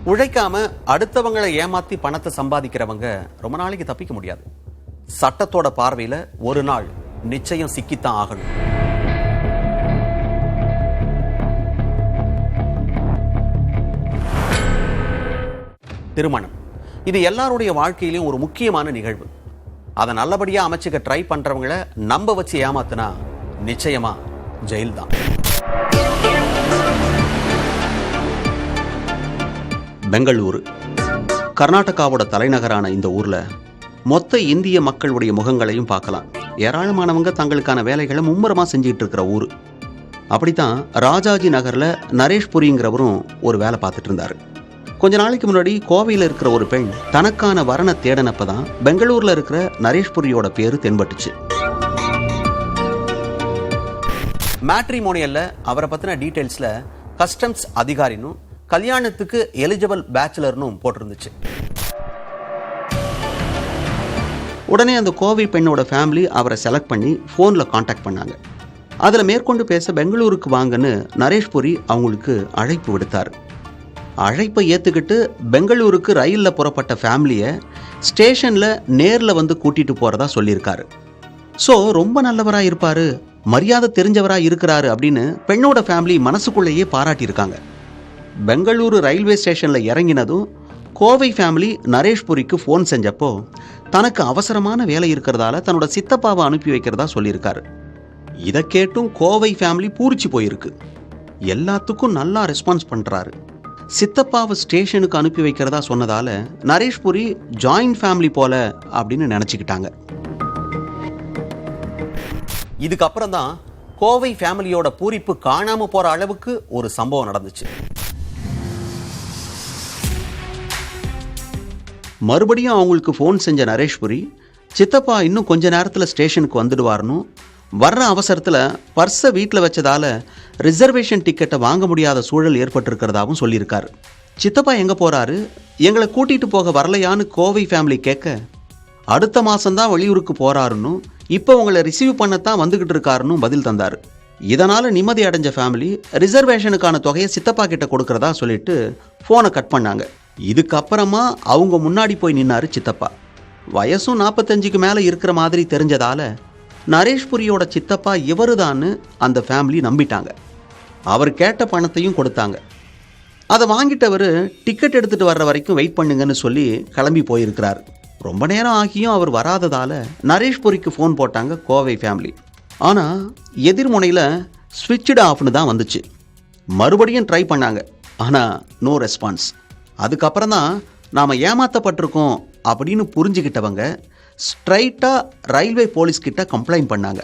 உழைக்காம அடுத்தவங்களை ஏமாத்தி பணத்தை சம்பாதிக்கிறவங்க ரொம்ப நாளைக்கு தப்பிக்க முடியாது. சட்டத்தோட பார்வையில ஒரு நாள் நிச்சயம் சிக்கித்தான் ஆகணும். திருமணம் இது எல்லாருடைய வாழ்க்கையிலும் ஒரு முக்கியமான நிகழ்வு. அதை நல்லபடியா அமைச்சுக்க ட்ரை பண்றவங்களை நம்ப வச்சு ஏமாத்தினா நிச்சயமா ஜெயில் தான். பெங்களூரு கர்நாடகாவோட தலைநகரான இந்த ஊர்ல மொத்த இந்திய மக்களுடைய முகங்களையும் பார்க்கலாம். ஏராளமானவங்க தங்களுக்கான வேலைகளை மும்முரமா செஞ்சுட்டு இருக்கிற ஊரு. அப்படித்தான் ராஜாஜி நகர்ல நரேஷ்புரிங்கிறவரும் ஒரு வேலை பார்த்துட்டு இருந்தாரு. கொஞ்ச நாளைக்கு முன்னாடி கோவையில் இருக்கிற ஒரு பெண் தனக்கான வரனை தேடனப்பதான் பெங்களூர்ல இருக்கிற நரேஷ்புரியோட பேரு தென்பட்டுச்சு. மேட்ரிமோனியல்ல அவரை பத்தின டீடைல்ஸ்ல கஸ்டம்ஸ் அதிகாரினும் கல்யாணத்துக்கு எலிஜிபிள் பேச்சுலர்னும் போட்டிருந்துச்சு. உடனே அந்த கோவை பெண்ணோட ஃபேமிலி அவரை செலக்ட் பண்ணி ஃபோன்ல கான்டாக்ட் பண்ணாங்க. அதில் மேற்கொண்டு பேச பெங்களூருக்கு வாங்கன்னு நரேஷ்புரி அவங்களுக்கு அழைப்பு விடுத்தார். அழைப்பை ஏற்றுக்கிட்டு பெங்களூருக்கு ரயிலில் புறப்பட்ட ஃபேமிலியை ஸ்டேஷனில் நேரில் வந்து கூட்டிகிட்டு போகிறதா சொல்லியிருக்காரு. ஸோ ரொம்ப நல்லவராக இருப்பார், மரியாதை தெரிஞ்சவராக இருக்கிறாரு அப்படின்னு பெண்ணோட ஃபேமிலி மனசுக்குள்ளேயே பாராட்டியிருக்காங்க. பெங்களூரு ரயில்வே ஸ்டேஷனில் இறங்கினதும் கோவை ஃபேமிலி நரேஷ்புரிக்கு ஃபோன் செஞ்சப்போ தனக்கு அவசரமான வேலை இருக்கிறதால தன்னோட சித்தப்பாவை அனுப்பி வைக்கிறதா சொல்லியிருக்காரு. இதை கேட்டும் கோவை ஃபேமிலி பூரிச்சு போயிருக்கு. எல்லாத்துக்கும் நல்லா ரெஸ்பான்ஸ் பண்ணுறாரு. சித்தப்பாவை ஸ்டேஷனுக்கு அனுப்பி வைக்கிறதா சொன்னதால நரேஷ்புரி ஜாயிண்ட் ஃபேமிலி போல அப்படின்னு நினச்சிக்கிட்டாங்க. இதுக்கப்புறம் தான் கோவை ஃபேமிலியோட பூரிப்பு காணாம போற அளவுக்கு ஒரு சம்பவம் நடந்துச்சு. மறுபடியும் அவங்களுக்கு ஃபோன் செஞ்ச நரேஷ்புரி சித்தப்பா இன்னும் கொஞ்ச நேரத்தில் ஸ்டேஷனுக்கு வந்துடுவார்னு, வர்ற அவசரத்தில் பர்ஸை வீட்டில் வச்சதால ரிசர்வேஷன் டிக்கெட்டை வாங்க முடியாத சூழல் ஏற்பட்டிருக்கிறதாவும் சொல்லியிருக்காரு. சித்தப்பா எங்கே போகிறாரு, எங்களை கூட்டிகிட்டு போக வரலையான்னு கோவை ஃபேமிலி கேட்க, அடுத்த மாதம்தான் வெளியூருக்கு போகிறாருன்னு, இப்போ உங்களை ரிசீவ் பண்ணத்தான் வந்துக்கிட்டு இருக்காருன்னு பதில் தந்தார். இதனால் நிம்மதி அடைஞ்ச ஃபேமிலி ரிசர்வேஷனுக்கான தொகையை சித்தப்பா கிட்ட கொடுக்கறதா சொல்லிட்டு ஃபோனை கட் பண்ணாங்க. இதுக்கப்புறமா அவங்க முன்னாடி போய் நின்னாரு சித்தப்பா. வயசும் 45க்கு மேலே இருக்கிற மாதிரி தெரிஞ்சதால நரேஷ்புரியோட சித்தப்பா இவருதான்னு அந்த ஃபேமிலி நம்பிட்டாங்க. அவர் கேட்ட பணத்தையும் கொடுத்தாங்க. அதை வாங்கிட்டவர் டிக்கெட் எடுத்துகிட்டு வர்ற வரைக்கும் வெயிட் பண்ணுங்கன்னு சொல்லி கிளம்பி போயிருக்கிறார். ரொம்ப நேரம் ஆகியும் அவர் வராததால் நரேஷ்புரிக்கு ஃபோன் போட்டாங்க கோவை ஃபேமிலி. ஆனால் எதிர்முனையில் ஸ்விட்ச்டு ஆஃப்னு தான் வந்துச்சு. மறுபடியும் ட்ரை பண்ணாங்க, ஆனால் நோ ரெஸ்பான்ஸ். அதுக்கப்புறம் தான் நாம் ஏமாற்றப்பட்டிருக்கோம் அப்படின்னு புரிஞ்சுக்கிட்டவங்க ஸ்ட்ரைட்டாக ரயில்வே போலீஸ்கிட்ட கம்ப்ளைண்ட் பண்ணாங்க.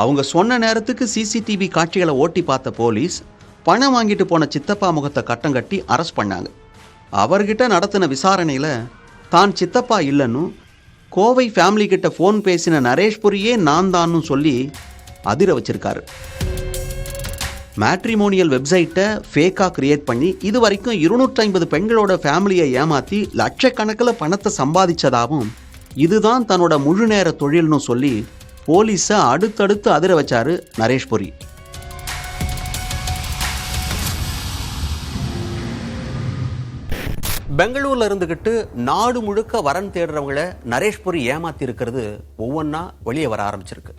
அவங்க சொன்ன நேரத்துக்கு சிசிடிவி காட்சிகளை ஓட்டி பார்த்த போலீஸ் பணம் வாங்கிட்டு போன சித்தப்பா முகத்தை கட்டம் கட்டி அரெஸ்ட் பண்ணாங்க. அவர்கிட்ட நடத்தின விசாரணையில் தான் சித்தப்பா இல்லைன்னு, கோவை ஃபேமிலி கிட்ட ஃபோன் பேசின நரேஷ்புரியே நான் தான்னு சொல்லி அதிர வச்சிருக்காரு. மேட்ரிமோனியல் வெப்சைட்டை ஃபேக்காக கிரியேட் பண்ணி இது வரைக்கும் 250 பெண்களோட ஃபேமிலியை ஏமாற்றி லட்சக்கணக்கில் பணத்தை சம்பாதிச்சதாகவும், இதுதான் தன்னோட முழு நேர தொழில்னு சொல்லி போலீஸை அடுத்தடுத்து அதிர வச்சாரு நரேஷ்புரி. பெங்களூர்ல இருந்துகிட்டு நாடு முழுக்க வரன் தேடுறவங்களை நரேஷ்புரி ஏமாத்தி இருக்கிறது ஒவ்வொன்றா வெளியே வர ஆரம்பிச்சிருக்கு.